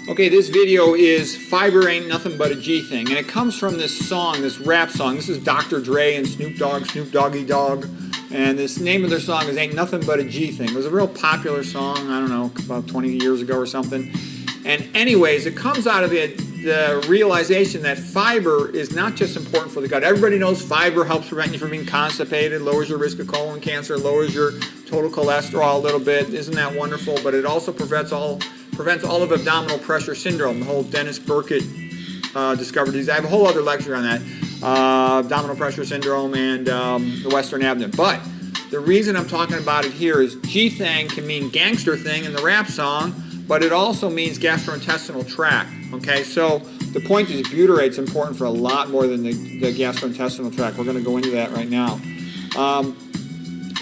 Okay, this video is Fiber Ain't Nothing But a G Thing, and it comes from this song, this rap song. This is Dr. Dre and Snoop Dogg, Snoop Doggy Dogg, and this name of their song is Ain't Nothing But a G Thing. It was a real popular song, I don't know, about 20 years ago or something. And anyways, it comes out of the realization that fiber is not just important for the gut. Everybody knows fiber helps prevent you from being constipated, lowers your risk of colon cancer, lowers your total cholesterol a little bit. Isn't that wonderful? But it also prevents all of abdominal pressure syndrome. The whole Dennis Burkitt discovered these. I have a whole other lecture on that, abdominal pressure syndrome and the Western abdomen. But the reason I'm talking about it here is G-Thang can mean gangster thing in the rap song, but it also means gastrointestinal tract. Okay, so the point is butyrate's important for a lot more than the gastrointestinal tract. We're going to go into that right now.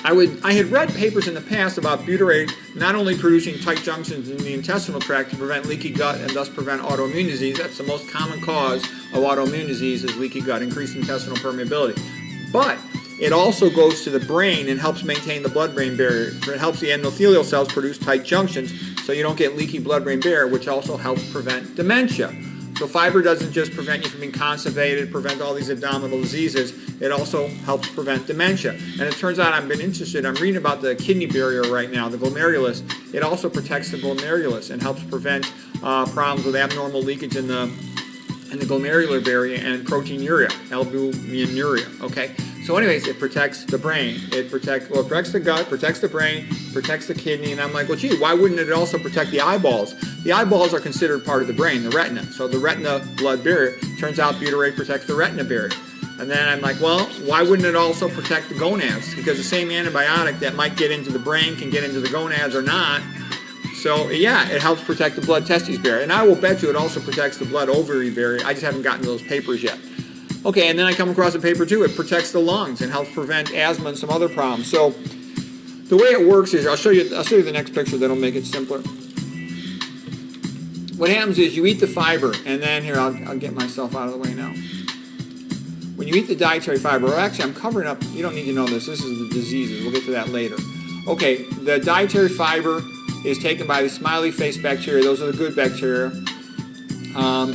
I had read papers in the past about butyrate not only producing tight junctions in the intestinal tract to prevent leaky gut and thus prevent autoimmune disease. That's the most common cause of autoimmune disease is leaky gut, increased intestinal permeability. But it also goes to the brain and helps maintain the blood-brain barrier. It helps the endothelial cells produce tight junctions so you don't get leaky blood-brain barrier, which also helps prevent dementia. So fiber doesn't just prevent you from being constipated, prevent all these abdominal diseases, it also helps prevent dementia. And it turns out I'm reading about the kidney barrier right now, the glomerulus. It also protects the glomerulus and helps prevent problems with abnormal leakage in the glomerular barrier and proteinuria, albuminuria, okay? So anyways, it protects the brain. It protects the gut, protects the brain, protects the kidney, and I'm like, well, gee, why wouldn't it also protect the eyeballs? The eyeballs are considered part of the brain, the retina. So the retina blood barrier, turns out butyrate protects the retina barrier. And then I'm like, well, why wouldn't it also protect the gonads? Because the same antibiotic that might get into the brain can get into the gonads or not. So yeah, it helps protect the blood testes barrier. And I will bet you it also protects the blood ovary barrier. I just haven't gotten to those papers yet. Okay, and then I come across a paper too. It protects the lungs and helps prevent asthma and some other problems. So the way it works is, I'll show you the next picture that'll make it simpler. What happens is you eat the fiber, and then here, I'll get myself out of the way now. When you eat the dietary fiber, or actually I'm covering up, you don't need to know this. This is the diseases. We'll get to that later. Okay, the dietary fiber is taken by the smiley face bacteria. Those are the good bacteria.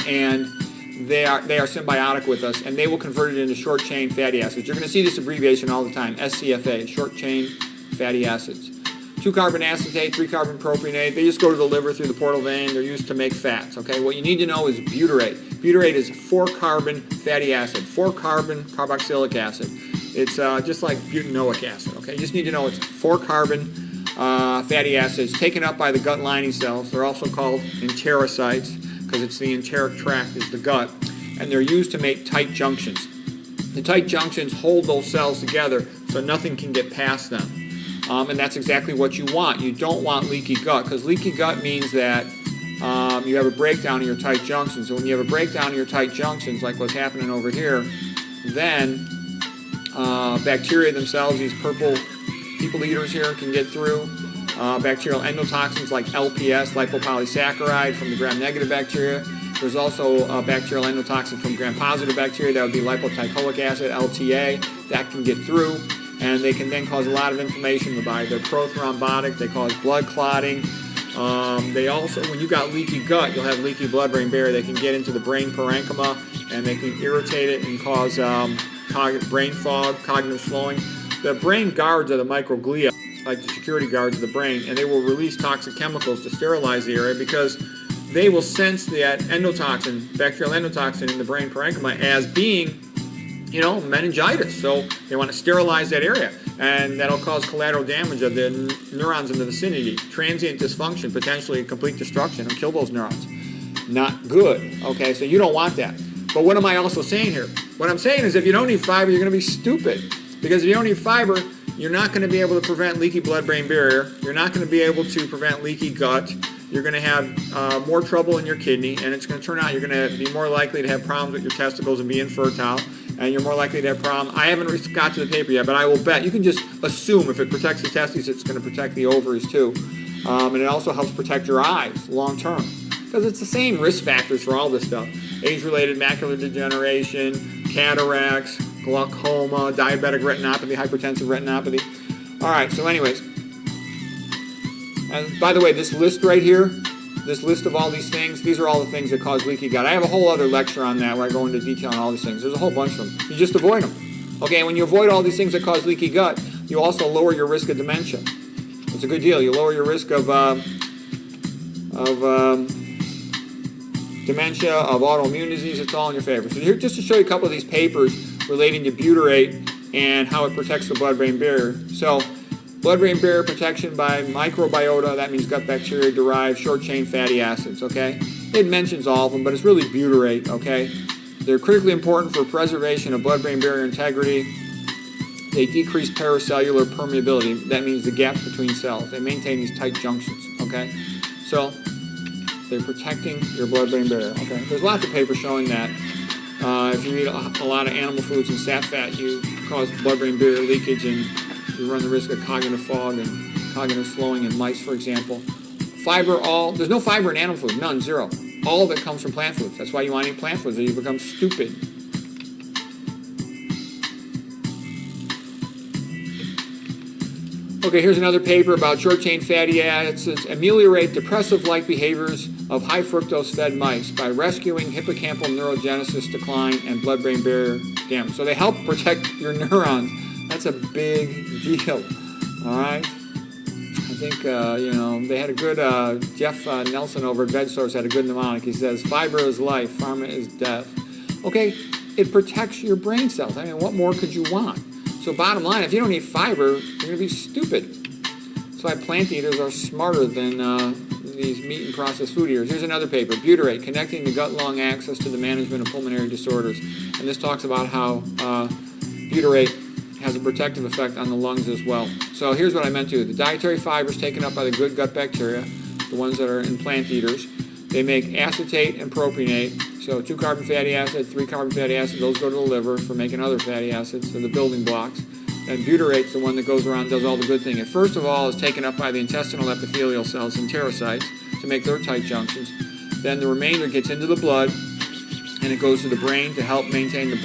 And they are symbiotic with us, and they will convert it into short-chain fatty acids. You're going to see this abbreviation all the time, SCFA, short-chain fatty acids. 2-carbon acetate, 3-carbon propionate, they just go to the liver through the portal vein. They're used to make fats, okay? What you need to know is butyrate. Butyrate is 4-carbon fatty acid, 4-carbon carboxylic acid. It's just like butanoic acid, okay? You just need to know it's 4-carbon fatty acids taken up by the gut lining cells. They're also called enterocytes, because it's the enteric tract is the gut, and they're used to make tight junctions. The tight junctions hold those cells together so nothing can get past them. And that's exactly what you want. You don't want leaky gut, because leaky gut means that you have a breakdown of your tight junctions. And when you have a breakdown of your tight junctions, like what's happening over here, then bacteria themselves, these purple people eaters here, can get through. Bacterial endotoxins like LPS, lipopolysaccharide from the gram-negative bacteria. There's also a bacterial endotoxin from gram-positive bacteria, that would be lipoteichoic acid, LTA, that can get through. And they can then cause a lot of inflammation by their prothrombotic, they cause blood clotting. They also, when you got leaky gut, you'll have leaky blood-brain barrier. They can get into the brain parenchyma, and they can irritate it and cause brain fog, cognitive slowing. The brain guards are the microglia, like the security guards of the brain, and they will release toxic chemicals to sterilize the area because they will sense that endotoxin, bacterial endotoxin in the brain parenchyma as being, meningitis. So they want to sterilize that area, and that'll cause collateral damage of the neurons in the vicinity, transient dysfunction, potentially complete destruction, and kill those neurons. Not good, okay? So you don't want that. But what am I also saying here? What I'm saying is if you don't need fiber, you're going to be stupid, because if you don't need fiber, you're not going to be able to prevent leaky blood-brain barrier. You're not going to be able to prevent leaky gut. You're going to have more trouble in your kidney, and it's going to turn out you're going to be more likely to have problems with your testicles and be infertile, and you're more likely to have problems. I haven't got to the paper yet, but I will bet. You can just assume if it protects the testes, it's going to protect the ovaries too. And it also helps protect your eyes long term, because it's the same risk factors for all this stuff. Age-related macular degeneration, cataracts, glaucoma, diabetic retinopathy, hypertensive retinopathy. All right, so anyways, and by the way, this list right here, this list of all these things, these are all the things that cause leaky gut. I have a whole other lecture on that where I go into detail on all these things. There's a whole bunch of them. You just avoid them. Okay, when you avoid all these things that cause leaky gut, you also lower your risk of dementia. It's a good deal. You lower your risk of dementia, of autoimmune disease. It's all in your favor. So here, just to show you a couple of these papers relating to butyrate and how it protects the blood-brain barrier. So, blood-brain barrier protection by microbiota, that means gut bacteria-derived short-chain fatty acids, okay? It mentions all of them, but it's really butyrate, okay? They're critically important for preservation of blood-brain barrier integrity. They decrease paracellular permeability. That means the gaps between cells. They maintain these tight junctions, okay? So, they're protecting your blood-brain barrier, okay? There's lots of papers showing that. If you eat a lot of animal foods and sat fat, you cause blood-brain barrier leakage and you run the risk of cognitive fog and cognitive slowing in mice, for example. Fiber, there's no fiber in animal food, none, zero. All of it comes from plant foods. That's why you want to eat plant foods, or you become stupid. Okay, here's another paper about short-chain fatty acids ameliorate depressive-like behaviors of high fructose-fed mice by rescuing hippocampal neurogenesis decline and blood-brain barrier damage. So they help protect your neurons. That's a big deal. All right. I think they had a good Jeff Nelson over at VegSource had a good mnemonic. He says, "Fiber is life, pharma is death." Okay, it protects your brain cells. I mean, what more could you want? So bottom line, if you don't eat fiber, you're going to be stupid. That's why plant eaters are smarter than these meat and processed food eaters. Here's another paper, butyrate, connecting the gut-lung axis to the management of pulmonary disorders. And this talks about how butyrate has a protective effect on the lungs as well. So here's what I meant to. The dietary fibers taken up by the good gut bacteria, the ones that are in plant eaters, they make acetate and propionate. So 2-carbon fatty acid, 3-carbon fatty acid, those go to the liver for making other fatty acids, so the building blocks. And butyrate's the one that goes around and does all the good thing. It first of all is taken up by the intestinal epithelial cells, enterocytes, to make their tight junctions. Then the remainder gets into the blood, and it goes to the brain to help maintain the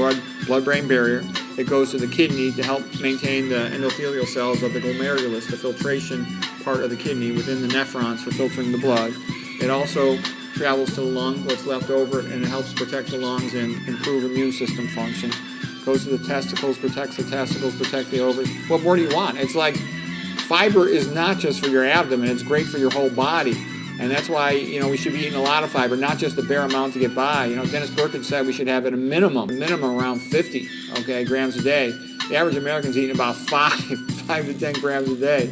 blood-brain barrier. It goes to the kidney to help maintain the endothelial cells of the glomerulus, the filtration part of the kidney within the nephrons for filtering the blood. It also travels to the lung, what's left over, and it helps protect the lungs and improve immune system function. Goes to the testicles, protects the ovaries. What more do you want? It's like fiber is not just for your abdomen, it's great for your whole body. And that's why, we should be eating a lot of fiber, not just the bare amount to get by. Dennis Perkins said we should have at a minimum around 50, grams a day. The average American's eating about 5 to 10 grams a day.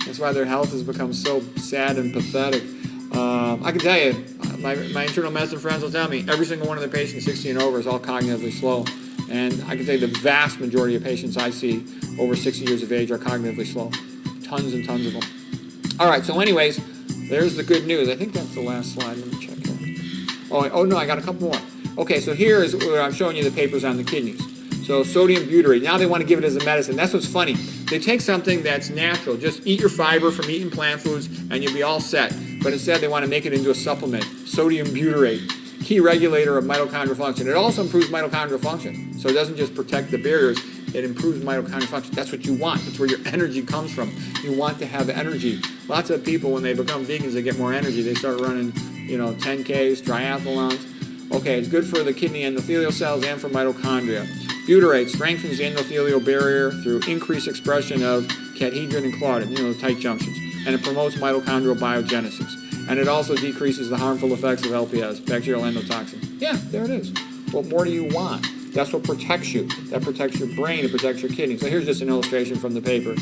That's why their health has become so sad and pathetic. I can tell you, my internal medicine friends will tell me every single one of their patients 60 and over is all cognitively slow. And I can tell you the vast majority of patients I see over 60 years of age are cognitively slow. Tons and tons of them. All right, so anyways, there's the good news. I think that's the last slide. Let me check here. Oh no, I got a couple more. Okay, so here is where I'm showing you the papers on the kidneys. So sodium butyrate. Now they want to give it as a medicine. That's what's funny. They take something that's natural. Just eat your fiber from eating plant foods and you'll be all set. But instead they want to make it into a supplement. Sodium butyrate. Key regulator of mitochondrial function. It also improves mitochondrial function. So it doesn't just protect the barriers, it improves mitochondrial function. That's what you want. That's where your energy comes from. You want to have energy. Lots of people, when they become vegans, they get more energy. They start running, 10Ks, triathlons. Okay, it's good for the kidney endothelial cells and for mitochondria. Butyrate strengthens the endothelial barrier through increased expression of cadherin and claudin, the tight junctions. And it promotes mitochondrial biogenesis. And it also decreases the harmful effects of LPS, bacterial endotoxin. Yeah, there it is. What more do you want? That's what protects you. That protects your brain. It protects your kidney. So here's just an illustration from the paper.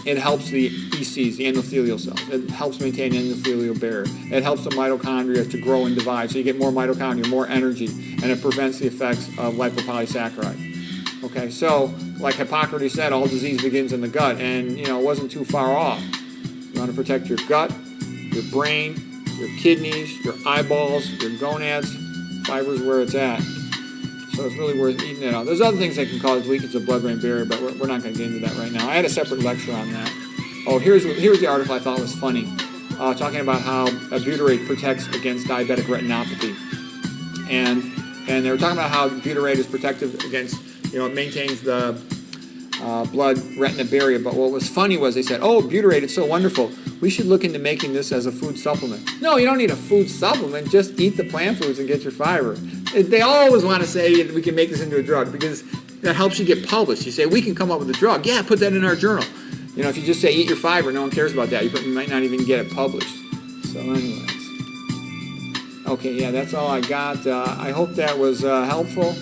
It helps the ECs, the endothelial cells. It helps maintain the endothelial barrier. It helps the mitochondria to grow and divide. So you get more mitochondria, more energy. And it prevents the effects of lipopolysaccharide. Okay, so like Hippocrates said, all disease begins in the gut. And, it wasn't too far off. You want to protect your gut, your brain, your kidneys, your eyeballs, your gonads. Fiber's where it's at. So it's really worth eating it out. There's other things that can cause leakage of blood-brain barrier, but we're not going to get into that right now. I had a separate lecture on that. Oh, here's the article I thought was funny, talking about how butyrate protects against diabetic retinopathy. And they were talking about how butyrate is protective against, it maintains the blood-retina barrier. But what was funny was they said, oh, butyrate, it's so wonderful. we should look into making this as a food supplement. No, you don't need a food supplement. Just eat the plant foods and get your fiber. They always want to say we can make this into a drug because that helps you get published. You say, we can come up with a drug. Yeah, put that in our journal. You know, if you just say eat your fiber, no one cares about that. You might not even get it published. So anyways. Okay, yeah, that's all I got. I hope that was helpful.